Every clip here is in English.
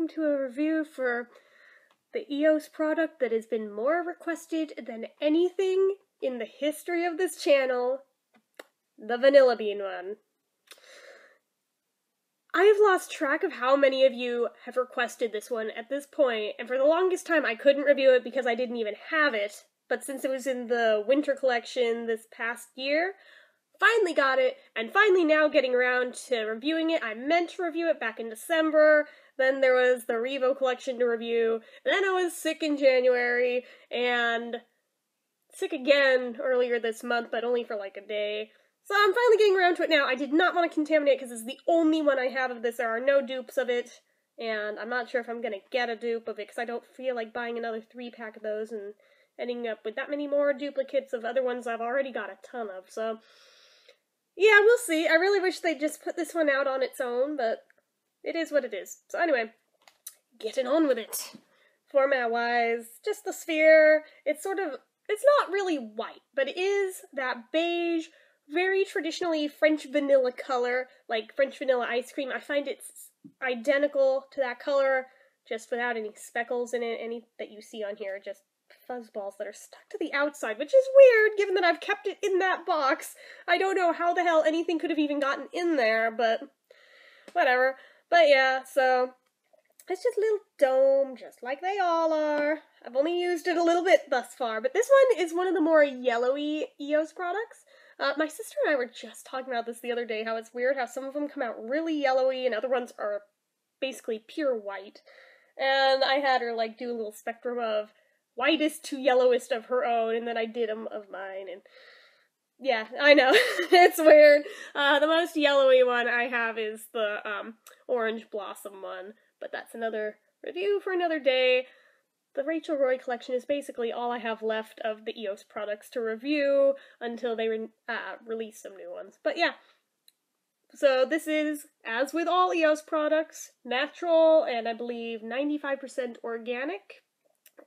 welcome to a review for the EOS product that has been more requested than anything in the history of this channel, the vanilla bean one. I have lost track of how many of you have requested this one at this point, and for the longest time I couldn't review it because I didn't even have it, but since it was in the winter collection this past year, finally got it, and finally now getting around to reviewing it. I meant to review it back in December, then there was the Revo collection to review, then I was sick in January, and sick again earlier this month, but only for like a day. So I'm finally getting around to it now. I did not want to contaminate because it's the only one I have of this. There are no dupes of it, and I'm not sure if I'm going to get a dupe of it because I don't feel like buying another 3-pack of those and ending up with that many more duplicates of other ones I've already got a ton of, so yeah, we'll see. I really wish they'd just put this one out on its own, but it is what it is. So anyway, getting on with it. Format-wise, just the sphere. It's not really white, but it is that beige, very traditionally French vanilla color, like French vanilla ice cream. I find it's identical to that color, just without any speckles in it, any that you see on here, just fuzzballs that are stuck to the outside, which is weird given that I've kept it in that box. I don't know how the hell anything could have even gotten in there, but whatever. But yeah, so it's just a little dome, just like they all are. I've only used it a little bit thus far, but this one is one of the more yellowy EOS products. My sister and I were just talking about this the other day, how it's weird how some of them come out really yellowy and other ones are basically pure white. And I had her like do a little spectrum of whitest to yellowest of her own, and then I did them of mine, and yeah, I know, it's weird. The most yellowy one I have is the, Orange Blossom one, but that's another review for another day. The Rachel Roy collection is basically all I have left of the EOS products to review until they release some new ones, but yeah. So this is, as with all EOS products, natural, and I believe 95% organic.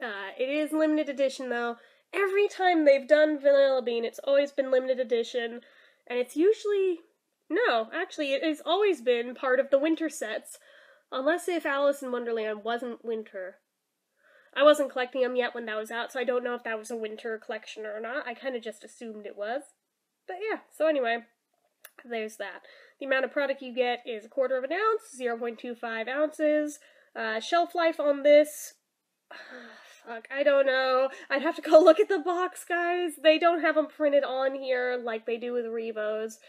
It is limited edition though. Every time they've done Vanilla Bean, it's always been limited edition, and it's usually, no, actually it has always been part of the winter sets, unless if Alice in Wonderland wasn't winter. I wasn't collecting them yet when that was out, so I don't know if that was a winter collection or not. I kind of just assumed it was. But yeah, so anyway, there's that. The amount of product you get is 1/4 ounce, 0.25 ounces. Shelf life on this, fuck, I don't know. I'd have to go look at the box, guys. They don't have them printed on here like they do with Revos,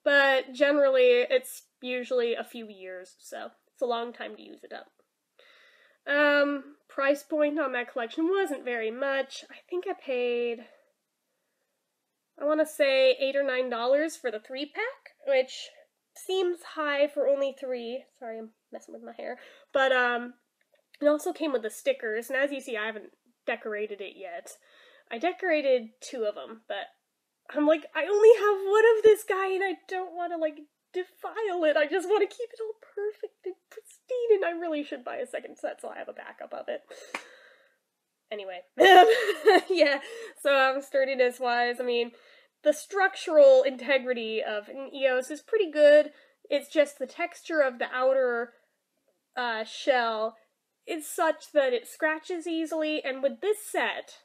but generally it's usually a few years, so it's a long time to use it up. Price point on that collection wasn't very much. I think I paid, I want to say $8 or $9 for the 3-pack, which seems high for only 3. Sorry, I'm messing with my hair. But, it also came with the stickers, and as you see, I haven't decorated it yet. I decorated 2 of them, but I'm like, I only have one of this guy, and I don't want to, like, defile it. I just want to keep it all perfect and pristine, and I really should buy a second set so I have a backup of it. Anyway. Yeah, so, sturdiness-wise, I mean, the structural integrity of an EOS is pretty good. It's just the texture of the outer shell is such that it scratches easily, and with this set,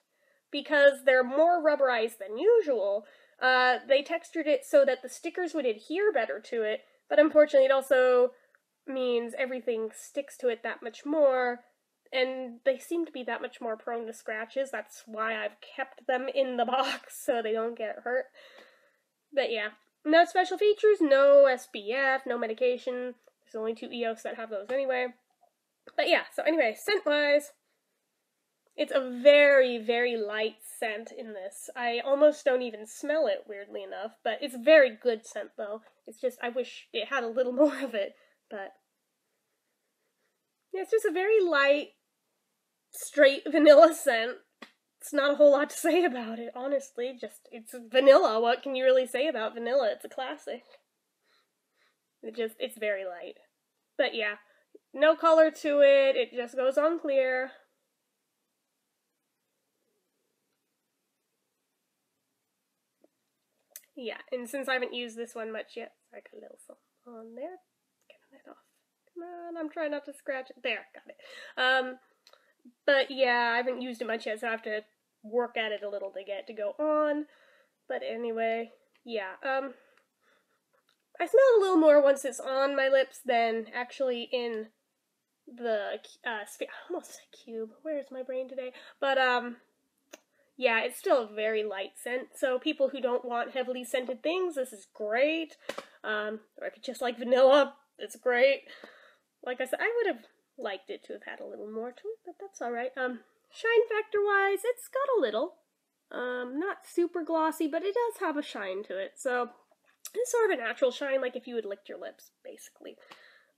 because they're more rubberized than usual, they textured it so that the stickers would adhere better to it, but unfortunately it also means everything sticks to it that much more, and they seem to be that much more prone to scratches. That's why I've kept them in the box, so they don't get hurt. But yeah, no special features, no SPF, no medication. There's only 2 EOS that have those anyway. But yeah, so anyway, scent-wise, it's a very, very light scent in this. I almost don't even smell it, weirdly enough, but it's a very good scent, though. It's just, I wish it had a little more of it, but yeah, it's just a very light, straight vanilla scent. It's not a whole lot to say about it, honestly. Just, it's vanilla. What can you really say about vanilla? It's a classic. It's very light. But yeah, no color to it. It just goes on clear. Yeah, and since I haven't used this one much yet, I got a little something on there. Getting that off. Come on, I'm trying not to scratch it. There, got it. But yeah, I haven't used it much yet, so I have to work at it a little to get it to go on. But anyway, yeah, I smell it a little more once it's on my lips than actually in the sphere. I almost said cube. Where's my brain today? But yeah, it's still a very light scent. So people who don't want heavily scented things, this is great. Or if you just like vanilla, it's great. Like I said, I would have liked it to have had a little more to it, but that's alright. Shine factor wise, it's got a little. Not super glossy, but it does have a shine to it. So it's sort of a natural shine, like if you had licked your lips, basically.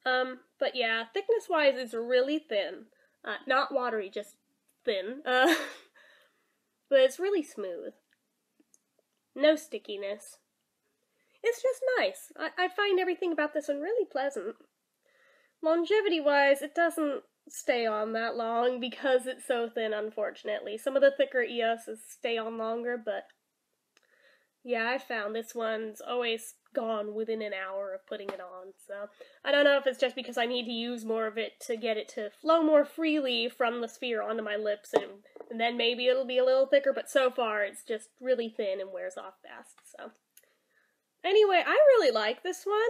But yeah, thickness wise, it's really thin. Not watery, just thin. But it's really smooth. No stickiness. It's just nice. I find everything about this one really pleasant. Longevity-wise, it doesn't stay on that long because it's so thin, unfortunately. Some of the thicker EOSs stay on longer, but yeah, I found this one's always gone within an hour of putting it on, so I don't know if it's just because I need to use more of it to get it to flow more freely from the sphere onto my lips, and then maybe it'll be a little thicker, but so far it's just really thin and wears off fast, so. Anyway, I really like this one.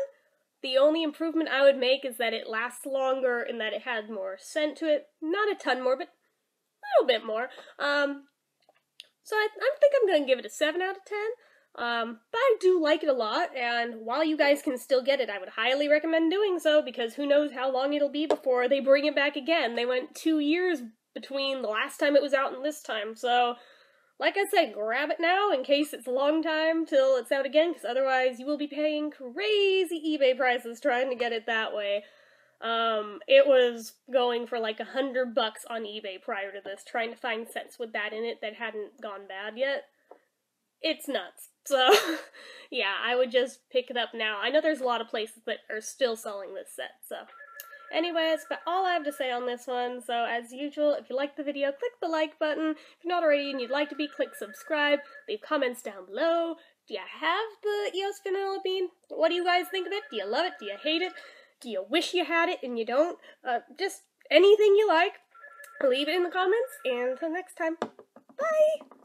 The only improvement I would make is that it lasts longer and that it had more scent to it. Not a ton more, but a little bit more. So I think I'm going to give it a 7 out of 10. But I do like it a lot, and while you guys can still get it, I would highly recommend doing so, because who knows how long it'll be before they bring it back again. They went 2 years between the last time it was out and this time, so like I said, grab it now in case it's a long time till it's out again, because otherwise you will be paying crazy eBay prices trying to get it that way. It was going for like $100 on eBay prior to this, trying to find sets with that in it that hadn't gone bad yet. It's nuts. So, yeah, I would just pick it up now. I know there's a lot of places that are still selling this set, so. Anyways, that's all I have to say on this one. So, as usual, if you liked the video, click the like button. If you're not already and you'd like to be, click subscribe. Leave comments down below. Do you have the EOS Vanilla Bean? What do you guys think of it? Do you love it? Do you hate it? Do you wish you had it and you don't? Just anything you like. Leave it in the comments, and until next time, bye!